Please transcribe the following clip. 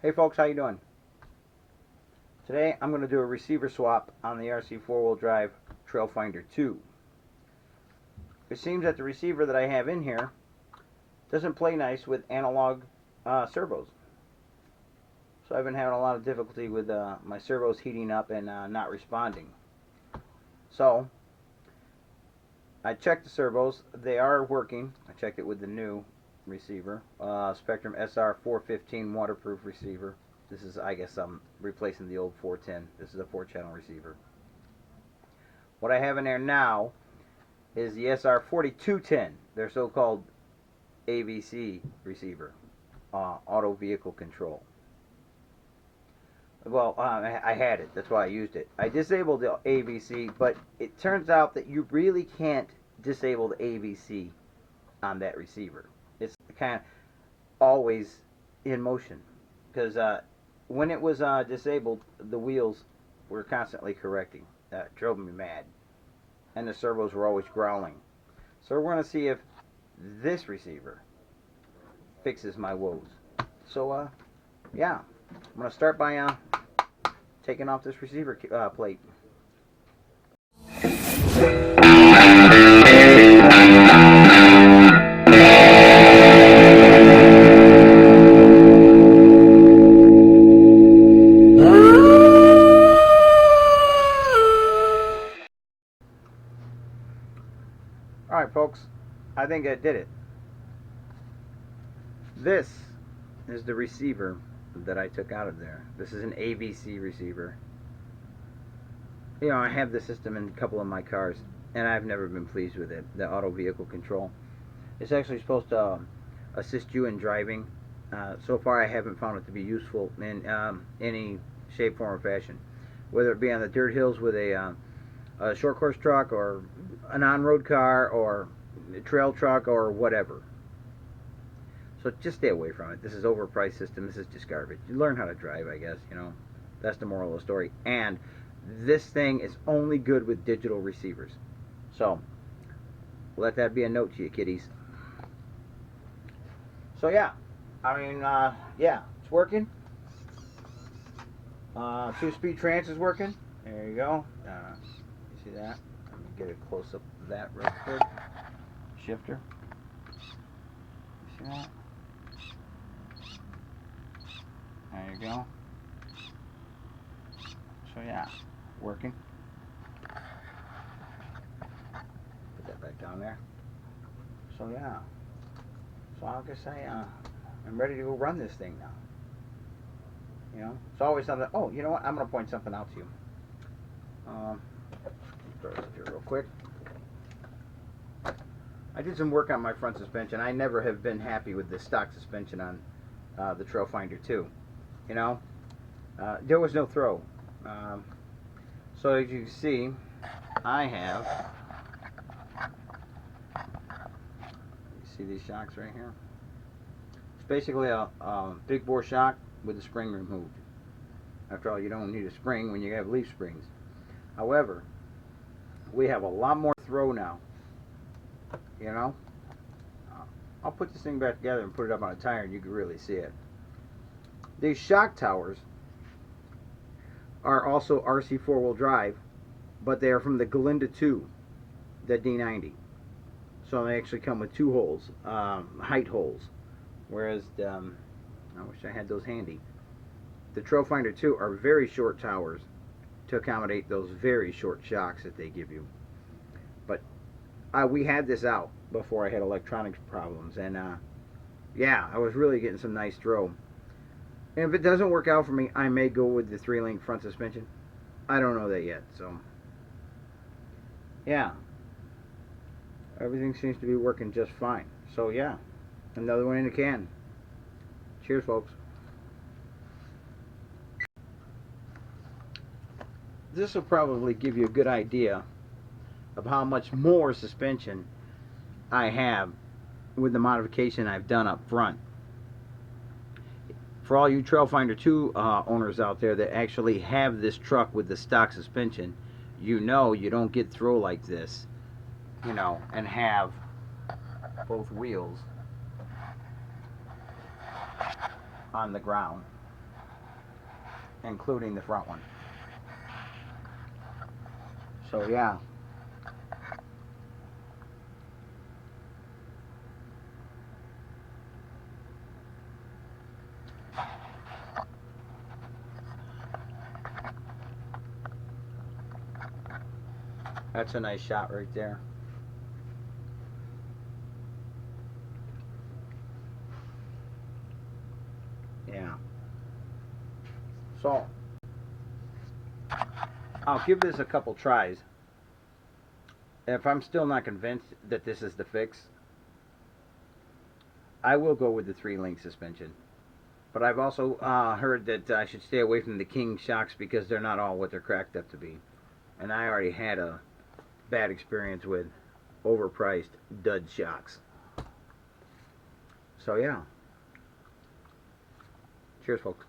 Hey folks, how you doing? Today I'm going to do a receiver swap on the RC4 drive Trailfinder 2. It seems that the receiver that I have in here doesn't play nice with analog servos. So I've been having a lot of difficulty with my servos heating up and not responding. So I checked the servos. They are working. I checked it with the new receiver, Spektrum SR415 waterproof receiver. This is, I guess, I'm replacing the old 410. This is a 4-channel receiver. What I have in there now is the SR4WD, their so-called AVC receiver, auto vehicle control. Well, I had it. That's why I used it. I disabled the AVC, but it turns out that you really can't disable the AVC on that receiver. It's kind of always in motion, because when it was disabled, the wheels were constantly correcting. That drove me mad, and the servos were always growling. So we're going to see if this receiver fixes my woes. So yeah, I'm going to start by taking off this receiver plate. Alright folks, I think I did it. This is the receiver that I took out of there. This is an AVC receiver. You know, I have the system in a couple of my cars, and I've never been pleased with it, the auto vehicle control. It's actually supposed to assist you in driving. So far I haven't found it to be useful in any shape, form, or fashion. Whether it be on the dirt hills with a short course truck, or an on-road car, or a trail truck, or whatever. So just stay away from it. This is overpriced system. This is just garbage. You learn how to drive, I guess, you know. That's the moral of the story. And this thing is only good with digital receivers. So let that be a note to you, kiddies. So yeah, I mean, yeah, it's working. 2-speed trans is working. There you go. You see that? Let me get a close-up of that real quick. Shifter. You see that? There you go. So yeah, working. Put that back down there. So yeah. So I guess I'm ready to go run this thing now. You know, it's always something. Oh, you know what? I'm going to point something out to you. Throw this here real quick. I did some work on my front suspension. I never have been happy with the stock suspension on the Trailfinder 2. You know, there was no throw. So as you can see, I have. You see these shocks right here? It's basically a big bore shock with the spring removed. After all, you don't need a spring when you have leaf springs. However, we have a lot more throw now. You know, I'll put this thing back together and put it up on a tire, and you can really see it. These shock towers are also RC4 drive, but they are from the Galinda 2, the D90. So they actually come with 2 holes, height holes. Whereas I wish I had those handy. The Trailfinder 2 are very short towers to accommodate those very short shocks that they give you. But we had this out before I had electronics problems, and yeah, I was really getting some nice throw. And if it doesn't work out for me, I may go with the 3-link front suspension. I don't know that yet, so yeah, everything seems to be working just fine. So yeah, another one in the can. Cheers, folks. This will probably give you a good idea of how much more suspension I have with the modification I've done up front. For all you Trailfinder 2 owners out there that actually have this truck with the stock suspension, you know you don't get throw like this, you know, and have both wheels on the ground. including the front one. So yeah. That's a nice shot right there. Yeah. So I'll give this a couple tries. If I'm still not convinced that this is the fix, I will go with the 3-link suspension. But I've also heard that I should stay away from the King shocks because they're not all what they're cracked up to be. And I already had a bad experience with overpriced dud shocks. So yeah. Cheers, folks.